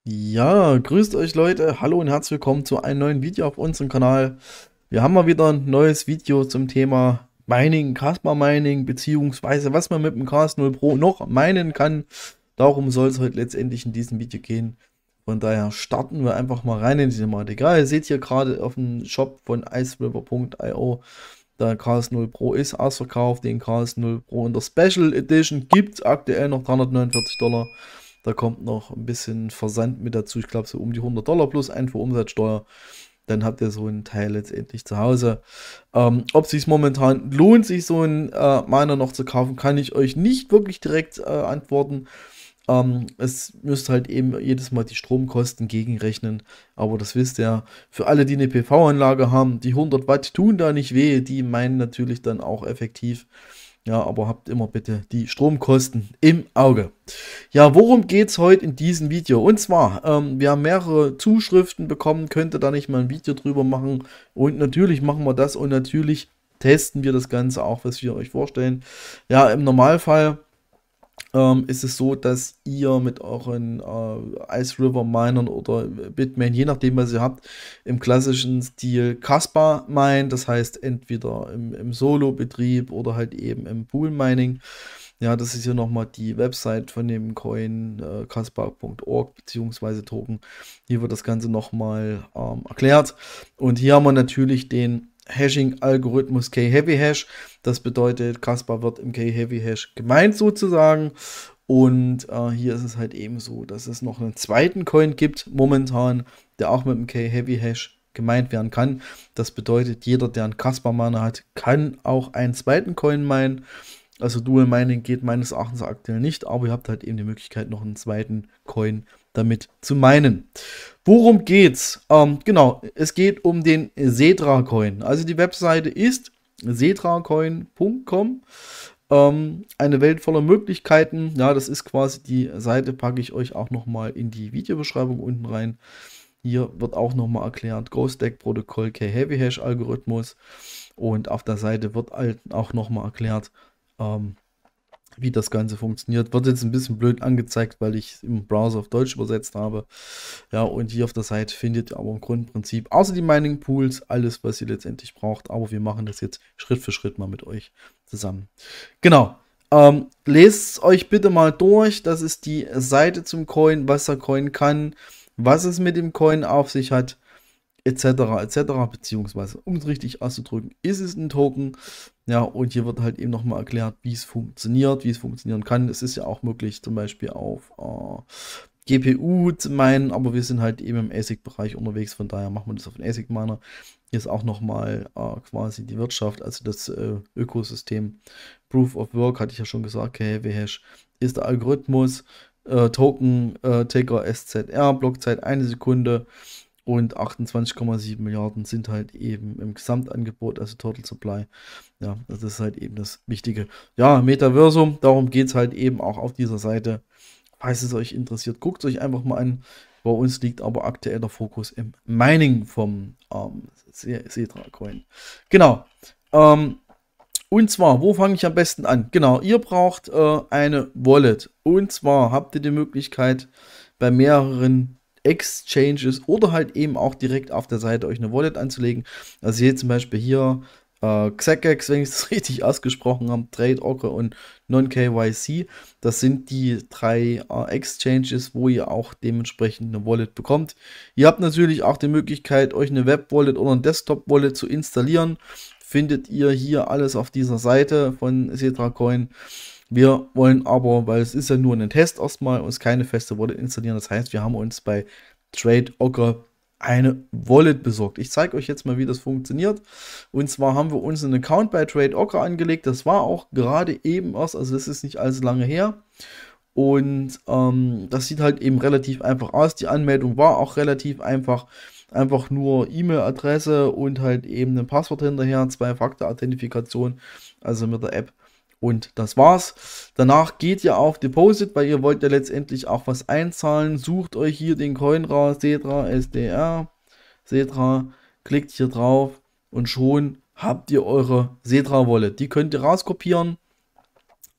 Ja, grüßt euch Leute, hallo und herzlich willkommen zu einem neuen Video auf unserem Kanal. Wir haben mal wieder ein neues Video zum Thema Mining, Caspar Mining, beziehungsweise was man mit dem Cas0 Pro noch minen kann. Darum soll es heute letztendlich in diesem Video gehen. Von daher starten wir einfach mal rein in die Thematik. Ja, ihr seht hier gerade auf dem Shop von iceriver.io, der Cas0 Pro ist ausverkauft. Den Cas0 Pro in der Special Edition gibt es aktuell noch 349 $. Da kommt noch ein bisschen Versand mit dazu. Ich glaube, so um die 100 $ plus Einfuhrumsatzsteuer. Dann habt ihr so einen Teil letztendlich zu Hause. Ob es sich momentan lohnt, sich so einen Miner noch zu kaufen, kann ich euch nicht wirklich direkt antworten. Es müsst halt eben jedes Mal die Stromkosten gegenrechnen. Aber das wisst ihr, für alle, die eine PV-Anlage haben, die 100 Watt tun da nicht weh. Die meinen natürlich dann auch effektiv. Ja, aber habt immer bitte die Stromkosten im Auge. Ja, worum geht es heute in diesem Video? Und zwar, wir haben mehrere Zuschriften bekommen, könnte da nicht mal ein Video drüber machen. Und natürlich machen wir das und natürlich testen wir das Ganze auch, was wir euch vorstellen. Ja, im Normalfall ist es so, dass ihr mit euren Ice River Minern oder Bitmain, je nachdem was ihr habt, im klassischen Stil Caspar meint, das heißt entweder im Solo-Betrieb oder halt eben im Pool-Mining. Ja, das ist hier nochmal die Website von dem Coin caspar.org bzw. Token. Hier wird das Ganze nochmal erklärt. Und hier haben wir natürlich den Hashing-Algorithmus K-Heavy-Hash. Das bedeutet, Caspar wird im K-Heavy-Hash gemeint sozusagen. Und hier ist es halt eben so, dass es noch einen zweiten Coin gibt momentan, der auch mit dem K-Heavy-Hash gemeint werden kann. Das bedeutet, jeder, der einen Caspar-Miner hat, kann auch einen zweiten Coin meinen. Also Dual Mining geht meines Erachtens aktuell nicht, aber ihr habt halt eben die Möglichkeit, noch einen zweiten Coin damit zu minen. Worum geht's? Genau, es geht um den Setra Coin. Also die Webseite ist setracoin.com. Eine Welt voller Möglichkeiten. Ja, das ist quasi die Seite, packe ich euch auch nochmal in die Videobeschreibung unten rein. Hier wird auch nochmal erklärt, Ghost-Deck-Protokoll, K-Heavy-Hash-Algorithmus. Und auf der Seite wird auch nochmal erklärt, wie das Ganze funktioniert. Wird jetzt ein bisschen blöd angezeigt, weil ich es im Browser auf Deutsch übersetzt habe. Ja, und hier auf der Seite findet ihr aber im Grundprinzip, außer die Mining Pools, alles, was ihr letztendlich braucht. Aber wir machen das jetzt Schritt für Schritt mal mit euch zusammen. Genau. Lest es euch bitte mal durch. Das ist die Seite zum Coin, was der Coin kann, was es mit dem Coin auf sich hat, etc. etc. Beziehungsweise, um es richtig auszudrücken, ist es ein Token. Ja, und hier wird halt eben nochmal erklärt, wie es funktioniert, wie es funktionieren kann. Es ist ja auch möglich, zum Beispiel auf GPU zu meinen, aber wir sind halt eben im ASIC-Bereich unterwegs, von daher machen wir das auf den ASIC-Miner. Hier ist auch nochmal quasi die Wirtschaft, also das Ökosystem. Proof of Work, hatte ich ja schon gesagt, K-Heavy-Hash ist der Algorithmus, Token, Taker SZR, Blockzeit 1 Sekunde. Und 28,7 Milliarden sind halt eben im Gesamtangebot, also Total Supply. Ja, das ist halt eben das Wichtige. Ja, Metaversum, darum geht es halt eben auch auf dieser Seite. Falls es euch interessiert, guckt es euch einfach mal an. Bei uns liegt aber aktuell der Fokus im Mining vom Setra Coin. Genau. Und zwar, wo fange ich am besten an? Genau, ihr braucht eine Wallet. Und zwar habt ihr die Möglichkeit, bei mehreren Exchanges oder halt eben auch direkt auf der Seite euch eine Wallet anzulegen. Also hier zum Beispiel hier Xegex, wenn ich es richtig ausgesprochen habe, TradeOcker und Non-KYC. Das sind die drei Exchanges, wo ihr auch dementsprechend eine Wallet bekommt. Ihr habt natürlich auch die Möglichkeit, euch eine Web-Wallet oder eine Desktop-Wallet zu installieren. Findet ihr hier alles auf dieser Seite von SetraCoin. Wir wollen aber, weil es ist ja nur ein Test erstmal, uns keine feste Wallet installieren. Das heißt, wir haben uns bei TradeOcker eine Wallet besorgt. Ich zeige euch jetzt mal, wie das funktioniert. Und zwar haben wir uns einen Account bei TradeOcker angelegt. Das war auch gerade eben erst, also das ist nicht allzu lange her. Und das sieht halt eben relativ einfach aus. Die Anmeldung war auch relativ einfach. Einfach nur E-Mail-Adresse und halt eben ein Passwort hinterher, Zwei-Faktor-Authentifikation, also mit der App. Und das war's. Danach geht ihr auf Deposit, weil ihr wollt ja letztendlich auch was einzahlen. Sucht euch hier den Coin raus, Setra, SDR, Setra, klickt hier drauf und schon habt ihr eure Setra-Wallet. Die könnt ihr rauskopieren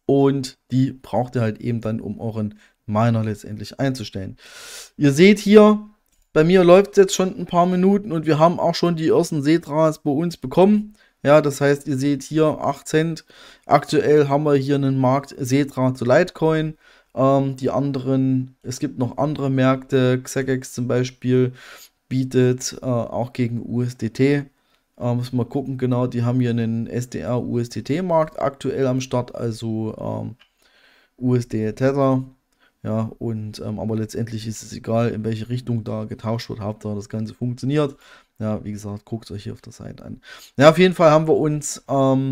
und die braucht ihr halt eben dann, um euren Miner letztendlich einzustellen. Ihr seht hier, bei mir läuft es jetzt schon ein paar Minuten und wir haben auch schon die ersten Setras bei uns bekommen. Ja, das heißt, ihr seht hier 8 Cent. Aktuell haben wir hier einen Markt Setra zu Litecoin. Die anderen, es gibt noch andere Märkte, Xegex zum Beispiel bietet auch gegen USDT. Muss mal gucken, genau, die haben hier einen SDR-USDT-Markt aktuell am Start, also USD Tether. Ja, und aber letztendlich ist es egal, in welche Richtung da getauscht wird, Hauptsache das Ganze funktioniert. Ja, wie gesagt, guckt euch hier auf der Seite an. Ja, auf jeden Fall haben wir uns, also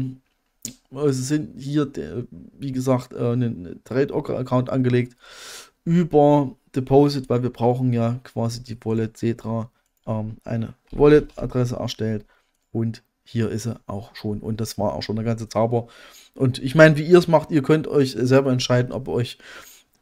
sind hier, wie gesagt, einen Trade-Account angelegt über Deposit, weil wir brauchen ja quasi die Wallet Setra, eine Wallet-Adresse erstellt und hier ist sie auch schon und das war auch schon der ganze Zauber. Und ich meine, wie ihr es macht, ihr könnt euch selber entscheiden, ob ihr euch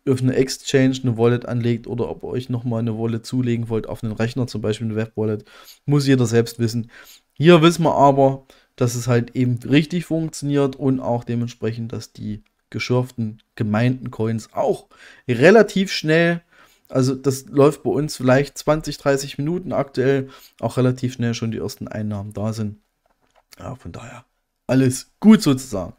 auf eine Exchange eine Wallet anlegt oder ob ihr euch nochmal eine Wallet zulegen wollt auf einen Rechner, zum Beispiel eine Web-Wallet. Muss jeder selbst wissen. Hier wissen wir aber, dass es halt eben richtig funktioniert und auch dementsprechend, dass die geschürften gemeinten Coins auch relativ schnell, also das läuft bei uns vielleicht 20, 30 Minuten aktuell, auch relativ schnell schon die ersten Einnahmen da sind. Ja, von daher alles gut sozusagen.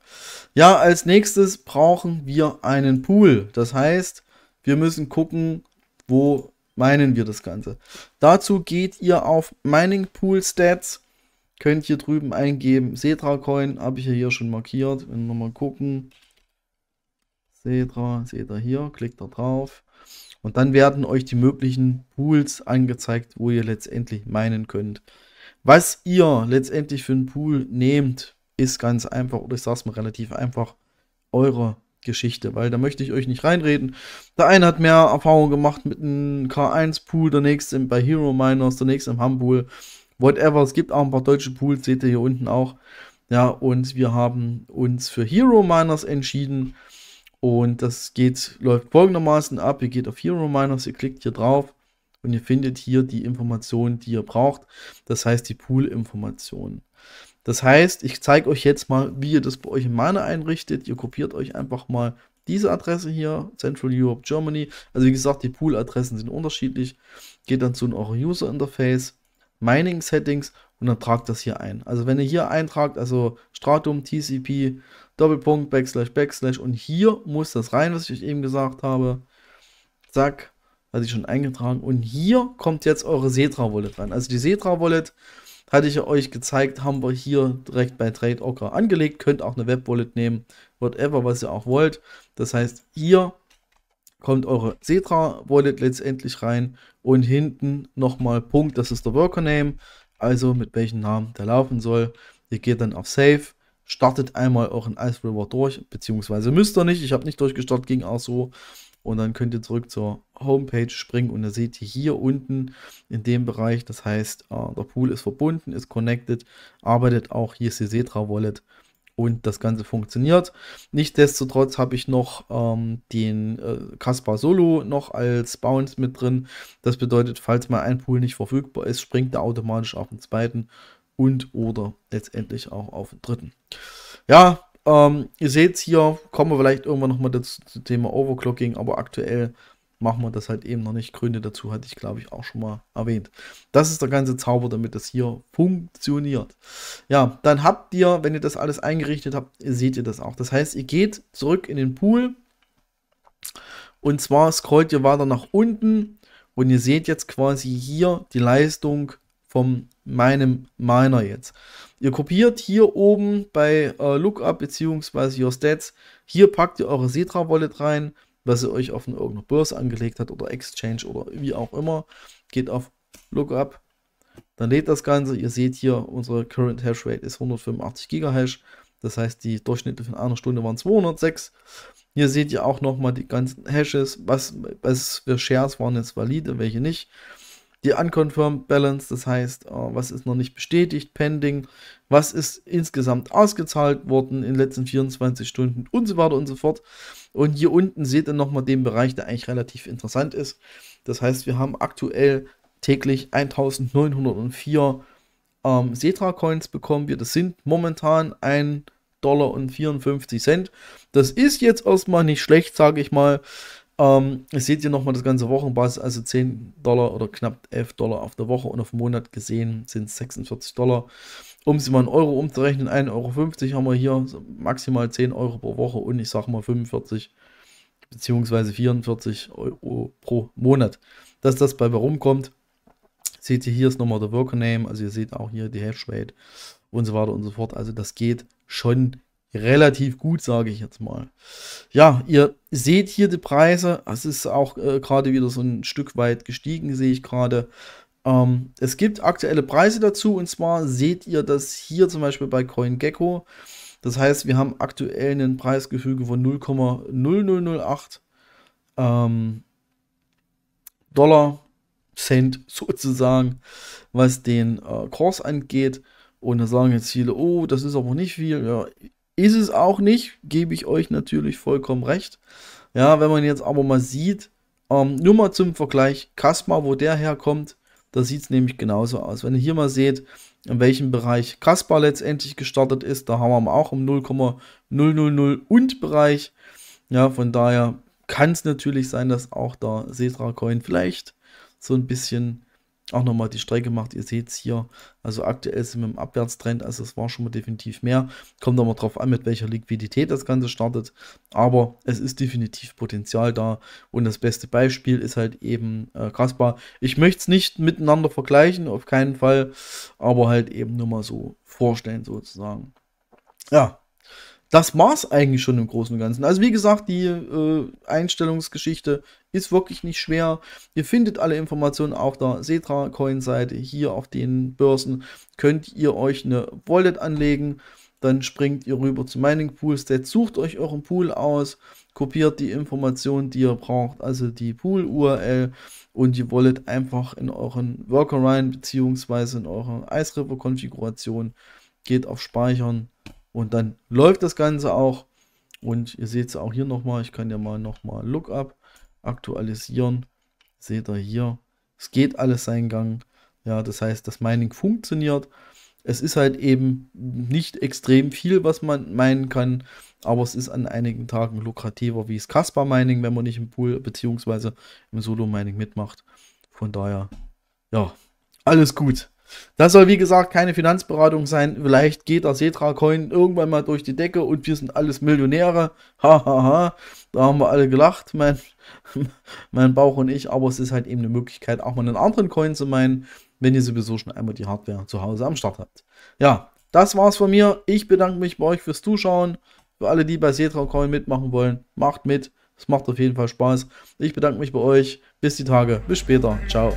Ja, als nächstes brauchen wir einen Pool. Das heißt, wir müssen gucken, wo meinen wir das Ganze. Dazu geht ihr auf Mining Pool Stats. Könnt hier drüben eingeben. Setra Coin habe ich ja hier schon markiert. Wenn wir mal gucken. Seht ihr hier, klickt da drauf. Und dann werden euch die möglichen Pools angezeigt, wo ihr letztendlich meinen könnt. Was ihr letztendlich für einen Pool nehmt, ist ganz einfach, oder ich sage es mal relativ einfach, eure Geschichte, weil da möchte ich euch nicht reinreden. Der eine hat mehr Erfahrung gemacht mit einem K1-Pool, der nächste bei Hero Miners, der nächste im Hum-Pool, whatever. Es gibt auch ein paar deutsche Pools, seht ihr hier unten auch. Ja, und wir haben uns für Hero Miners entschieden. Und das läuft folgendermaßen ab. Ihr geht auf Hero Miners, ihr klickt hier drauf und ihr findet hier die Informationen, die ihr braucht. Das heißt, die Pool-Informationen. Das heißt, ich zeige euch jetzt mal, wie ihr das bei euch in Miner einrichtet. Ihr kopiert euch einfach mal diese Adresse hier, Central Europe Germany. Also wie gesagt, die Pool-Adressen sind unterschiedlich. Geht dann zu eurem User-Interface, Mining-Settings und dann tragt das hier ein. Also wenn ihr hier eintragt, also Stratum, TCP, Doppelpunkt, Backslash und hier muss das rein, was ich euch eben gesagt habe. Zack, hatte ich schon eingetragen. Und hier kommt jetzt eure Setra-Wallet rein. Also die Setra-Wallet hatte ich euch gezeigt, haben wir hier direkt bei TradeOcker angelegt. Könnt auch eine Web-Wallet nehmen, whatever, was ihr auch wollt. Das heißt, hier kommt eure Setra-Wallet letztendlich rein und hinten nochmal Punkt, das ist der Worker-Name, also mit welchem Namen der laufen soll. Ihr geht dann auf Save, startet einmal euren Ice River durch, beziehungsweise müsst ihr nicht, ich habe nicht durchgestartet, ging auch so. Und dann könnt ihr zurück zur Homepage springen und da seht ihr hier unten in dem Bereich, das heißt, der Pool ist verbunden, ist connected, arbeitet auch, hier ist die Setra Wallet und das Ganze funktioniert. Nichtsdestotrotz habe ich noch den Caspar Solo noch als Bounce mit drin. Das bedeutet, falls mal ein Pool nicht verfügbar ist, springt er automatisch auf den zweiten und oder letztendlich auch auf den dritten. Ja, ihr seht es hier, kommen wir vielleicht irgendwann nochmal dazu zum Thema Overclocking, aber aktuell machen wir das halt eben noch nicht. Gründe dazu hatte ich, glaube ich, auch schon mal erwähnt. Das ist der ganze Zauber, damit das hier funktioniert. Ja, dann habt ihr, wenn ihr das alles eingerichtet habt, seht ihr das auch. Das heißt, ihr geht zurück in den Pool und zwar scrollt ihr weiter nach unten und ihr seht jetzt quasi hier die Leistung von meinem Miner jetzt. Ihr kopiert hier oben bei Lookup bzw. Your Stats, hier packt ihr eure Setra Wallet rein, was ihr euch auf irgendeiner Börse angelegt hat oder Exchange oder wie auch immer. Geht auf Lookup, dann lädt das Ganze. Ihr seht hier, unsere Current Hash Rate ist 185 Gigahash. Das heißt, die Durchschnitte von einer Stunde waren 206. Hier seht ihr auch nochmal die ganzen Hashes, was für Shares waren jetzt valide, welche nicht. Die Unconfirmed Balance, das heißt, was ist noch nicht bestätigt, pending, was ist insgesamt ausgezahlt worden in den letzten 24 Stunden und so weiter und so fort. Und hier unten seht ihr nochmal den Bereich, der eigentlich relativ interessant ist. Das heißt, wir haben aktuell täglich 1904 Setra-Coins bekommen wir. Das sind momentan $1,54. Das ist jetzt erstmal nicht schlecht, sage ich mal. Ihr seht hier nochmal das ganze Wochenbasis, also $10 oder knapp $11 auf der Woche und auf den Monat gesehen sind es $46. Um sie mal in Euro umzurechnen, 1,50 € haben wir hier, maximal 10 Euro pro Woche und ich sage mal 45 bzw. 44 Euro pro Monat. Dass das bei rumkommt, seht ihr, hier ist nochmal der Worker Name, also ihr seht auch hier die Hash Rate und so weiter und so fort. Also das geht schon relativ gut, sage ich jetzt mal. Ja, ihr seht hier die Preise. Es ist auch gerade wieder so ein Stück weit gestiegen, sehe ich gerade. Es gibt aktuelle Preise dazu, und zwar seht ihr das hier zum Beispiel bei CoinGecko. Das heißt, wir haben aktuell ein Preisgefüge von 0,0008 Dollar Cent sozusagen, was den Kurs angeht. Und da sagen jetzt viele, oh, das ist aber nicht viel. Ja, ist es auch nicht, gebe ich euch natürlich vollkommen recht. Ja, wenn man jetzt aber mal sieht, nur mal zum Vergleich, Kasma, wo der herkommt, da sieht es nämlich genauso aus. Wenn ihr hier mal seht, in welchem Bereich Kaspa letztendlich gestartet ist, da haben wir auch im 0,000 und Bereich. Ja, von daher kann es natürlich sein, dass auch der Cetra Coin vielleicht so ein bisschen auch nochmal die Strecke macht. Ihr seht es hier, also aktuell sind wir im Abwärtstrend, also es war schon mal definitiv mehr. Kommt aber drauf an, mit welcher Liquidität das Ganze startet, aber es ist definitiv Potenzial da und das beste Beispiel ist halt eben Kaspa. Ich möchte es nicht miteinander vergleichen, auf keinen Fall, aber halt eben nur mal so vorstellen sozusagen. Ja. Das war es eigentlich schon im Großen und Ganzen. Also wie gesagt, die Einstellungsgeschichte ist wirklich nicht schwer. Ihr findet alle Informationen auf der Cetra Coin Seite. Hier auf den Börsen könnt ihr euch eine Wallet anlegen. Dann springt ihr rüber zu Mining Pool Stat, sucht euch euren Pool aus, kopiert die Informationen, die ihr braucht, also die Pool URL und die Wallet einfach in euren Worker rein, beziehungsweise in eure Ice River Konfiguration. Geht auf Speichern. Und dann läuft das Ganze auch. Und ihr seht es auch hier nochmal. Ich kann ja mal nochmal Lookup aktualisieren. Seht ihr hier. Es geht alles seinen Gang. Ja, das heißt, das Mining funktioniert. Es ist halt eben nicht extrem viel, was man meinen kann. Aber es ist an einigen Tagen lukrativer wie das Kaspa Mining, wenn man nicht im Pool bzw. im Solo Mining mitmacht. Von daher, ja, alles gut. Das soll wie gesagt keine Finanzberatung sein. Vielleicht geht der Cetra Coin irgendwann mal durch die Decke und wir sind alles Millionäre. Hahaha. Da haben wir alle gelacht, mein Bauch und ich. Aber es ist halt eben eine Möglichkeit, auch mal einen anderen Coin zu meinen, wenn ihr sowieso schon einmal die Hardware zu Hause am Start habt. Ja, das war's von mir. Ich bedanke mich bei euch fürs Zuschauen. Für alle, die bei Cetra Coin mitmachen wollen, macht mit. Es macht auf jeden Fall Spaß. Ich bedanke mich bei euch. Bis die Tage. Bis später. Ciao.